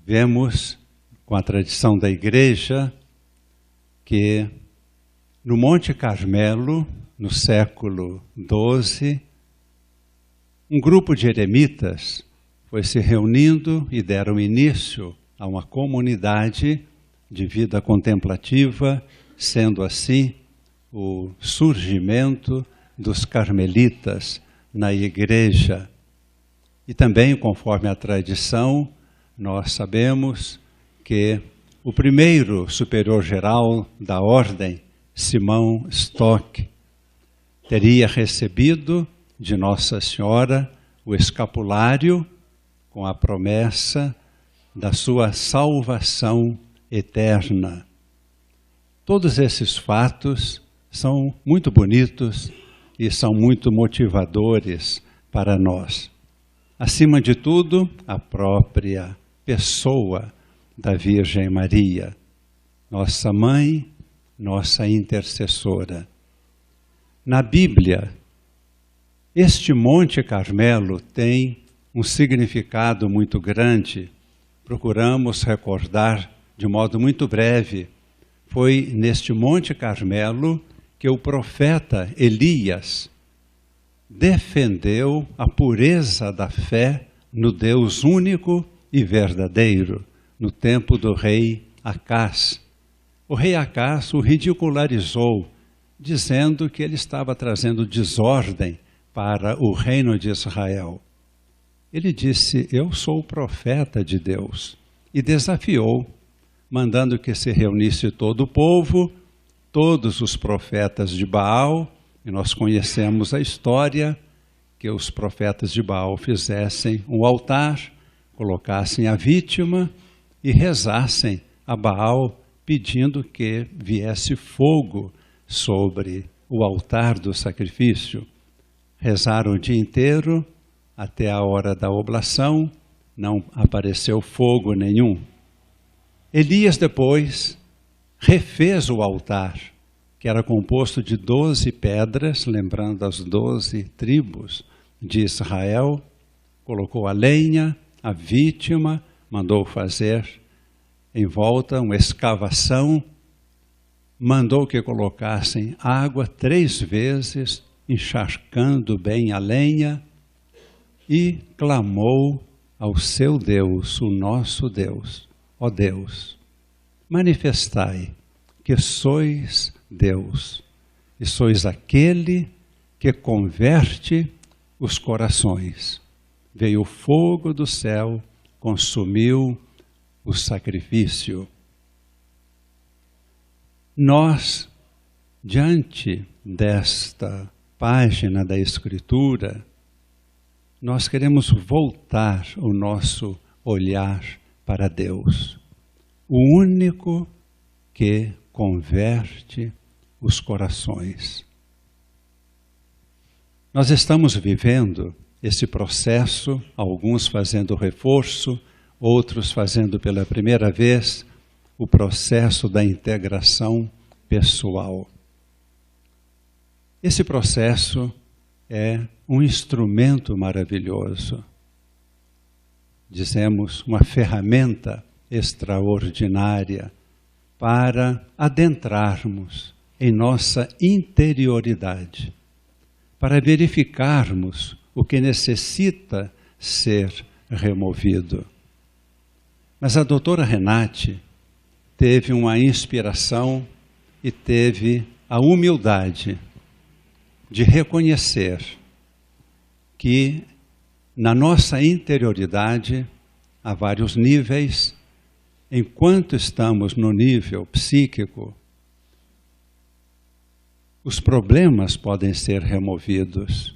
Vemos, com a tradição da Igreja, que no Monte Carmelo, no século XII, um grupo de eremitas foi se reunindo e deram início a uma comunidade de vida contemplativa, sendo assim o surgimento dos carmelitas na Igreja. E também, conforme a tradição, nós sabemos que o primeiro superior-geral da ordem, Simão Stock, teria recebido de Nossa Senhora o escapulário com a promessa da sua salvação eterna. Todos esses fatos são muito bonitos e são muito motivadores para nós. Acima de tudo, a própria pessoa da Virgem Maria, nossa mãe, nossa intercessora. Na Bíblia, este Monte Carmelo tem um significado muito grande. Procuramos recordar de modo muito breve. Foi neste Monte Carmelo que o profeta Elias defendeu a pureza da fé no Deus único e verdadeiro, no tempo do rei Acás. O rei Acás o ridicularizou, dizendo que ele estava trazendo desordem para o reino de Israel. Ele disse: eu sou o profeta de Deus, e desafiou, mandando que se reunisse todo o povo, todos os profetas de Baal, e nós conhecemos a história, que os profetas de Baal fizessem um altar, colocassem a vítima e rezassem a Baal, pedindo que viesse fogo sobre o altar do sacrifício. Rezaram o dia inteiro, até a hora da oblação, não apareceu fogo nenhum. Elias depois refez o altar, que era composto de 12 pedras, lembrando as 12 tribos de Israel, colocou a lenha, a vítima, mandou fazer em volta uma escavação, mandou que colocassem água 3 vezes, encharcando bem a lenha, e clamou ao seu Deus, o nosso Deus: ó Deus, manifestai que sois Deus, e sois aquele que converte os corações. Veio o fogo do céu, consumiu o sacrifício. Nós, diante desta página da Escritura, nós queremos voltar o nosso olhar para Deus, o único que converte os corações. Nós estamos vivendo esse processo, alguns fazendo reforço, outros fazendo pela primeira vez o processo da integração pessoal. Esse processo é um instrumento maravilhoso. Dizemos, uma ferramenta extraordinária para adentrarmos em nossa interioridade, para verificarmos o que necessita ser removido. Mas a doutora Renate teve uma inspiração e teve a humildade de reconhecer que na nossa interioridade há vários níveis. Enquanto estamos no nível psíquico, os problemas podem ser removidos.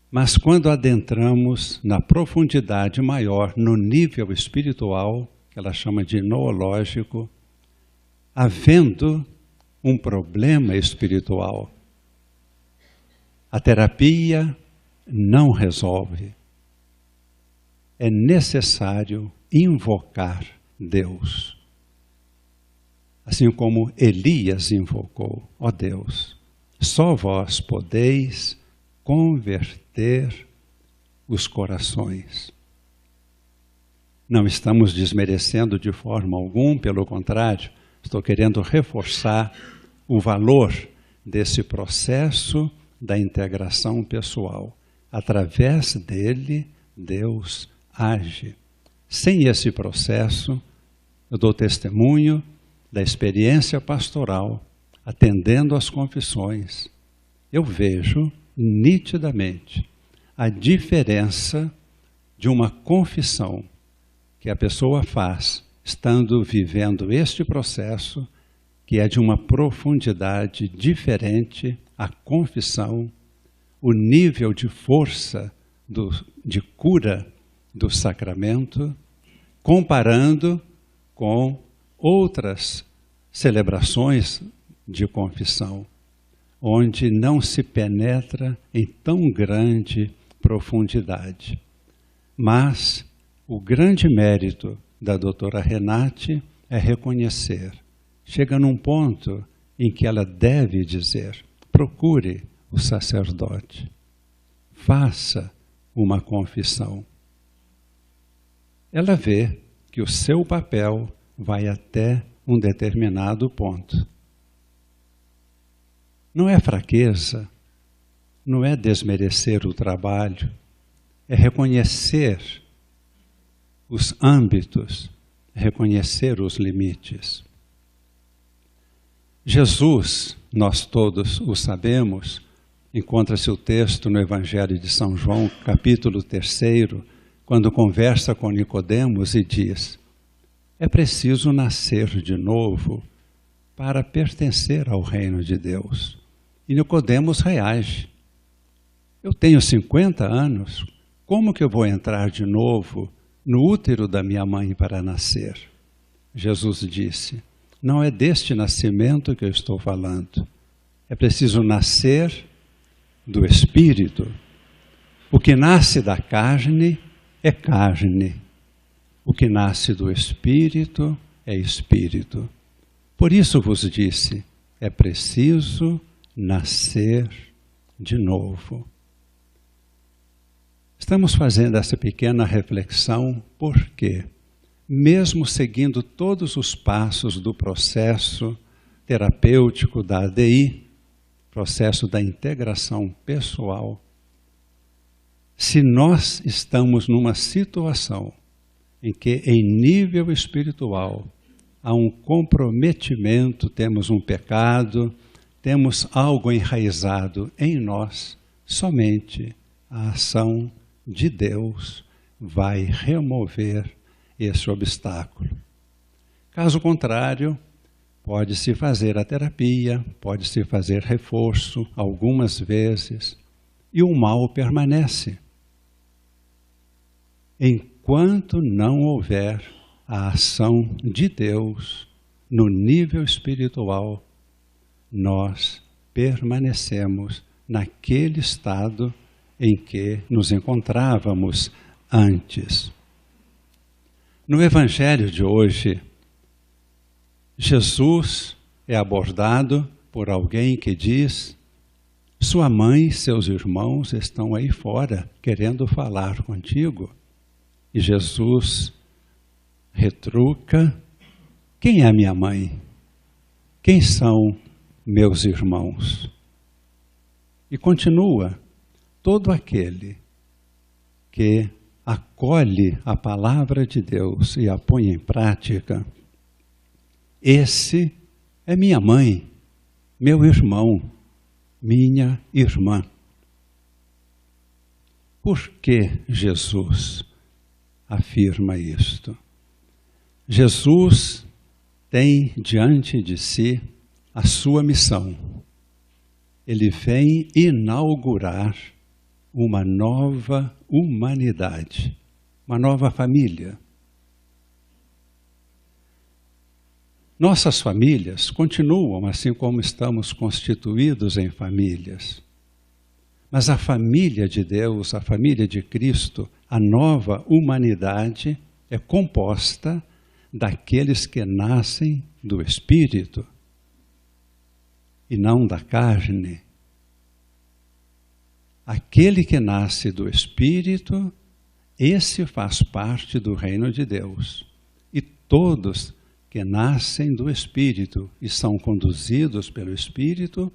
Mas quando adentramos na profundidade maior, no nível espiritual, que ela chama de noológico, havendo um problema espiritual, a terapia não resolve. É necessário invocar Deus. Assim como Elias invocou: ó Deus, só vós podeis converter os corações. Não estamos desmerecendo de forma alguma, pelo contrário, estou querendo reforçar o valor desse processo da integração pessoal. Através dele, Deus age. Sem esse processo, eu dou testemunho da experiência pastoral, atendendo às confissões. Eu vejo nitidamente a diferença de uma confissão que a pessoa faz estando vivendo este processo, que é de uma profundidade diferente, a confissão, o nível de força de cura do sacramento, comparando com outras celebrações de confissão, onde não se penetra em tão grande profundidade. Mas o grande mérito da doutora Renate é reconhecer. Chega num ponto em que ela deve dizer: procure o sacerdote, faça uma confissão. Ela vê que o seu papel vai até um determinado ponto. Não é fraqueza, não é desmerecer o trabalho, é reconhecer os âmbitos, reconhecer os limites. Jesus, nós todos o sabemos, encontra-se o texto no Evangelho de São João, capítulo 3, quando conversa com Nicodemos e diz: é preciso nascer de novo para pertencer ao reino de Deus. E Nicodemos reage: eu tenho 50 anos, como que eu vou entrar de novo no útero da minha mãe para nascer? Jesus disse: não é deste nascimento que eu estou falando. É preciso nascer do Espírito. O que nasce da carne é carne. O que nasce do Espírito é Espírito. Por isso vos disse, é preciso nascer de novo. Estamos fazendo essa pequena reflexão porque, mesmo seguindo todos os passos do processo terapêutico da ADI, processo da integração pessoal, se nós estamos numa situação em que, em nível espiritual, há um comprometimento, temos um pecado, temos algo enraizado em nós, somente a ação de Deus vai remover esse obstáculo. Caso contrário, pode-se fazer a terapia, pode-se fazer reforço algumas vezes, e o mal permanece. Enquanto não houver a ação de Deus no nível espiritual, nós permanecemos naquele estado em que nos encontrávamos antes. No Evangelho de hoje, Jesus é abordado por alguém que diz: sua mãe e seus irmãos estão aí fora querendo falar contigo. E Jesus retruca: quem é minha mãe? Quem são meus irmãos? E continua: todo aquele que acolhe a palavra de Deus e a põe em prática, esse é minha mãe, meu irmão, minha irmã. Por que Jesus afirma isto? Jesus tem diante de si a sua missão. Ele vem inaugurar uma nova humanidade, uma nova família. Nossas famílias continuam assim como estamos constituídos em famílias. Mas a família de Deus, a família de Cristo, a nova humanidade é composta daqueles que nascem do Espírito e não da carne. Aquele que nasce do Espírito esse faz parte do reino de Deus. E todos que nascem do Espírito e são conduzidos pelo Espírito,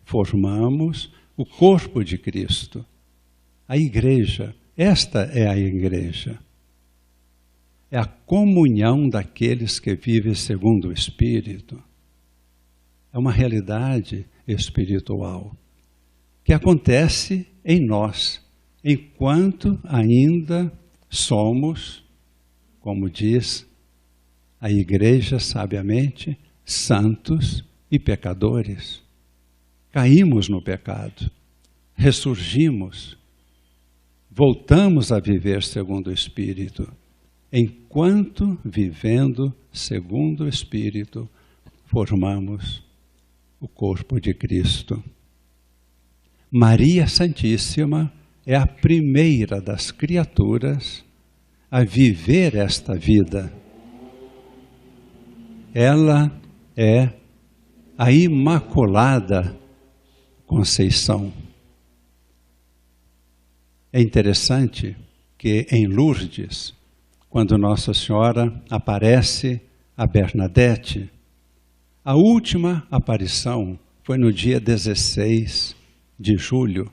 formamos o corpo de Cristo. A igreja, esta é a igreja. É a comunhão daqueles que vivem segundo o Espírito. É uma realidade espiritual que acontece em nós, enquanto ainda somos, como diz a igreja sabiamente, santos e pecadores. Caímos no pecado, ressurgimos, voltamos a viver segundo o Espírito. Enquanto vivendo segundo o Espírito, formamos o corpo de Cristo. Maria Santíssima é a primeira das criaturas a viver esta vida. Ela é a Imaculada Conceição. É interessante que em Lourdes, quando Nossa Senhora aparece a Bernadette, a última aparição foi no dia 16 de julho,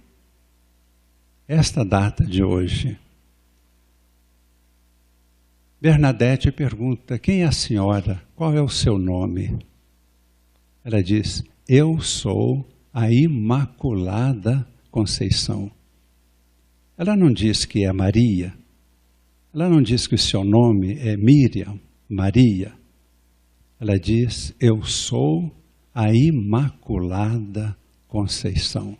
esta data de hoje. Bernadette pergunta: quem é a senhora? Qual é o seu nome? Ela diz: eu sou a Imaculada Conceição. Ela não diz que é Maria. Ela não diz que o seu nome é Miriam, Maria. Ela diz: eu sou a Imaculada Conceição.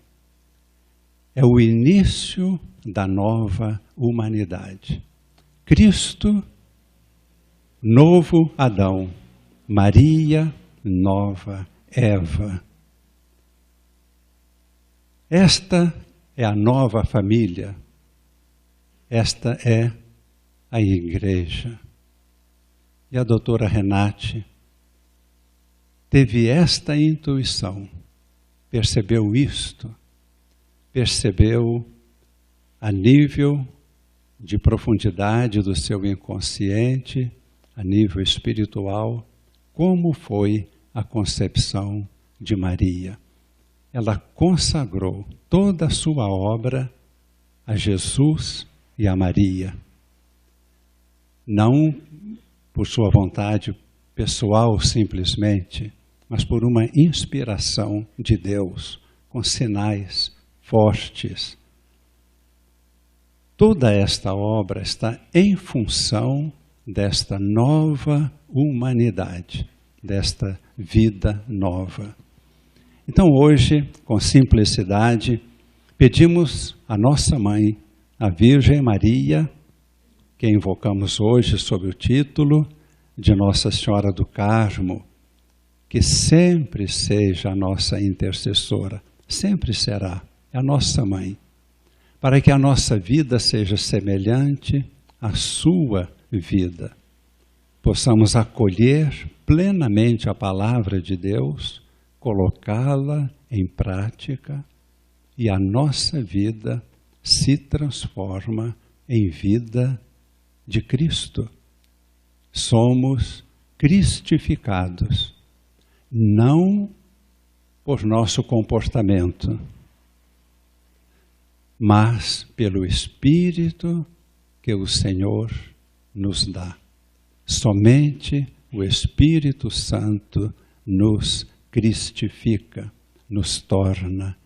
É o início da nova humanidade. Cristo, novo Adão. Maria, nova Eva. Esta é a nova família. Esta é a igreja. E a doutora Renate teve esta intuição, percebeu isto, percebeu a nível de profundidade do seu inconsciente, a nível espiritual, como foi a concepção de Maria. Ela consagrou toda a sua obra a Jesus e a Maria. Não por sua vontade pessoal simplesmente, mas por uma inspiração de Deus, com sinais fortes. Toda esta obra está em função desta nova humanidade, desta vida nova. Então hoje, com simplicidade, pedimos à nossa mãe, a Virgem Maria, que invocamos hoje sob o título de Nossa Senhora do Carmo, que sempre seja a nossa intercessora, sempre será, é a nossa mãe, para que a nossa vida seja semelhante à sua vida. Possamos acolher plenamente a palavra de Deus, colocá-la em prática e a nossa vida se transforma em vida de Cristo. Somos cristificados, não por nosso comportamento, mas pelo Espírito que o Senhor nos dá. Somente o Espírito Santo nos cristifica, nos torna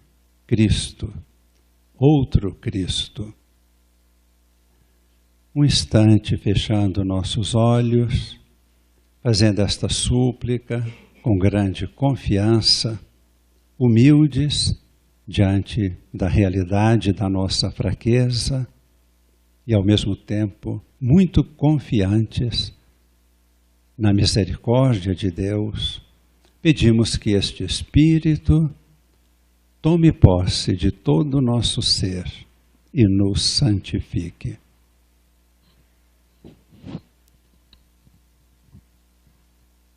Cristo, outro Cristo. Um instante fechando nossos olhos, fazendo esta súplica com grande confiança, humildes diante da realidade da nossa fraqueza e ao mesmo tempo muito confiantes na misericórdia de Deus, pedimos que este Espírito tome posse de todo o nosso ser e nos santifique.